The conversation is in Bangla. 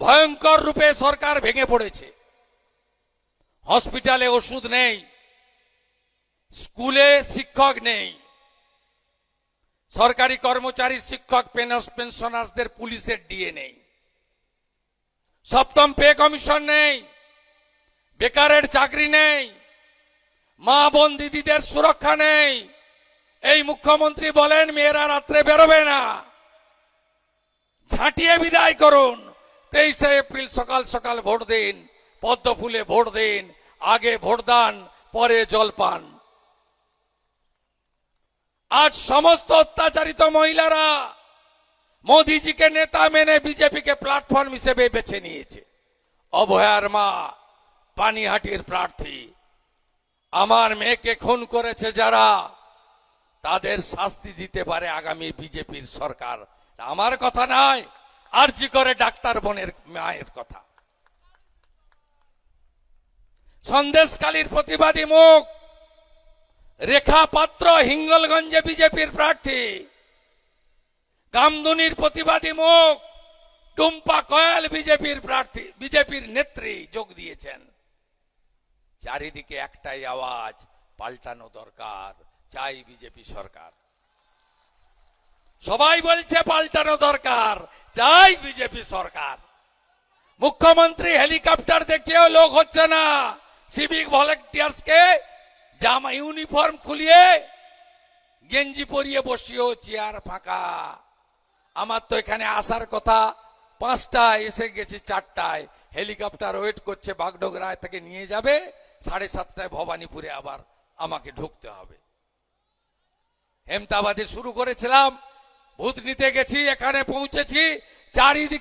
ভয়ঙ্কর রূপে সরকার ভেঙে পড়েছে। হসপিটালে ওষুধ নেই, স্কুলে শিক্ষক নেই, সরকারি কর্মচারী শিক্ষক পেনশনারদের পুলিশের ডিএ নেই, সপ্তম পে কমিশন নেই, বেকারের চাকরি নেই, মা বোন দিদিদের সুরক্ষা নেই। এই মুখ্যমন্ত্রী বলেন মেয়েরা রাত্রে বেরোবে না, ঝাঁটিয়ে বিদায় করুন। 23 এপ্রিল সকাল সকাল ভোট দিন, পদ্ম ফুলে ভোট দিন, আগে ভোটদান পরে জলপান। আজ সমস্ত অত্যাচারিত মহিলারা মোদিজিকে নেতা মেনে বিজেপিকে প্ল্যাটফর্ম হিসেবে বেছে নিয়েছে। অভয়ার মা, পানিহাটির প্রার্থী, আমার মেয়েকে খুন করেছে যারা, তাদের শাস্তি দিতে পারে আগামী বিজেপির সরকার। আমার কথা নয়, আরজি করে ডাক্তার বোনের মায়ের কথা। সন্দেশখালীর প্রতিবাদী মুখ রেখা পাত্র হিঙ্গলগঞ্জে বিজেপির প্রার্থী, গামদুনির প্রতিবাদী মুখ টুম্পা কয়াল বিজেপির প্রার্থী, বিজেপির নেত্রী যোগ দিয়েছেন। চারিদিকে একটাই আওয়াজ, পাল্টানো দরকার, চাই বিজেপি সরকার। সবাই বলছে পাল্টানো দরকার, চাই বিজেপি সরকার। মুখ্যমন্ত্রী হেলিকপ্টার দেখিয়েও লোক হচ্ছে না, সিভিক ভলেন্টিয়ার্সকে জামা ইউনিফর্ম খুলিয়ে গেঞ্জি পরিয়ে বসিয়েও চেয়ার ফাঁকা। আমার তো এখানে আসার কথা 5টায়, এসে গেছি 4টায়। হেলিকপ্টার ওয়েট করছে, বাগডোগরায় থেকে নিয়ে যাবে, 7:30টায় ভবানীপুরে আবার আমাকে ঢুকতে হবে। হেমতাবাদে শুরু করেছিলাম, ভূত নিতে গেছি, এখানে পৌঁছেছি, চারিদিকে